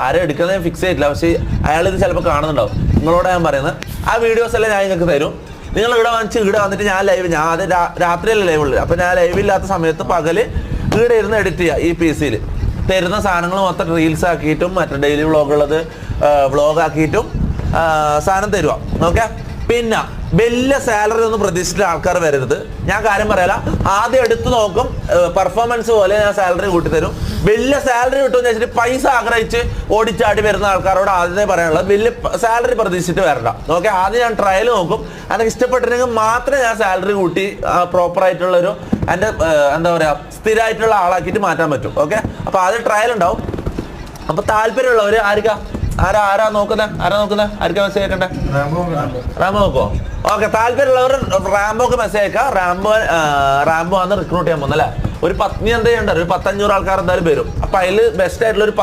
ആരും എടുക്കുന്നത് ഫിക്സ് ചെയ്തിട്ടില്ല, പക്ഷേ അയാൾ ഇത് ചിലപ്പോൾ കാണുന്നുണ്ടാവും. നിങ്ങളോട് ഞാൻ പറയുന്നത് ആ വീഡിയോസ് എല്ലാം ഞാൻ നിങ്ങൾക്ക് തരും. നിങ്ങൾ ഇവിടെ വന്നിട്ട് ഞാൻ അത് രാത്രിയല്ലേ ലൈവ് ഉള്ളത്. അപ്പോൾ ഞാൻ ലൈവ് ഇല്ലാത്ത സമയത്ത് പകല് ഇവിടെ ഇരുന്ന് എഡിറ്റ് ചെയ്യുക. ഈ PC-യിൽ തരുന്ന സാധനങ്ങൾ മൊത്തം റീൽസ് ആക്കിയിട്ടും മറ്റേ ഡെയിലി വ്ളോഗുള്ളത് വ്ളോഗ് ആക്കിയിട്ടും സാധനം തരുക. ഓക്കെ. പിന്നെ വലിയ സാലറി ഒന്നും പ്രതീക്ഷിച്ചിട്ട് ആൾക്കാർ വരരുത്. ഞാൻ കാര്യം പറയാല, ആദ്യം എടുത്തു നോക്കും, പെർഫോമൻസ് പോലെ ഞാൻ സാലറി കൂട്ടി തരും. വലിയ സാലറി കിട്ടുമെന്ന് വെച്ചിട്ട് പൈസ ആഗ്രഹിച്ച് ഓടിച്ചാടി വരുന്ന ആൾക്കാരോട് ആദ്യമേ പറയാനുള്ളത് വലിയ സാലറി പ്രതീക്ഷിച്ചിട്ട് വരണ്ട. ഓക്കെ. ആദ്യം ഞാൻ ട്രയൽ നോക്കും, എനിക്ക് ഇഷ്ടപ്പെട്ടിട്ടുണ്ടെങ്കിൽ മാത്രമേ ഞാൻ സാലറി കൂട്ടി പ്രോപ്പറായിട്ടുള്ളൊരു എൻ്റെ എന്താ പറയുക സ്ഥിരമായിട്ടുള്ള ആളാക്കിയിട്ട് മാറ്റാൻ പറ്റും. ഓക്കെ. അപ്പോൾ ആദ്യം ട്രയൽ ഉണ്ടാവും. അപ്പോൾ താല്പര്യമുള്ളവർ ആരാ നോക്കുന്നത് ആർക്കാ മെസ്സേജ് അയക്കണ്ടേ? റാംബോ നോക്കോ? ഓക്കെ. താല്പര്യമുള്ളവർ റാംബോക്ക് മെസ്സേജ് അയക്കാം. റാംബോ ആണ് റിക്രൂട്ട് ചെയ്യാൻ പോകുന്നത് അല്ലേ. ഒരു 15 ഒരു 500 ആൾക്കാർ എന്തായാലും വരും. അപ്പൊ അതിൽ ബെസ്റ്റ് ആയിട്ടുള്ള ഒരു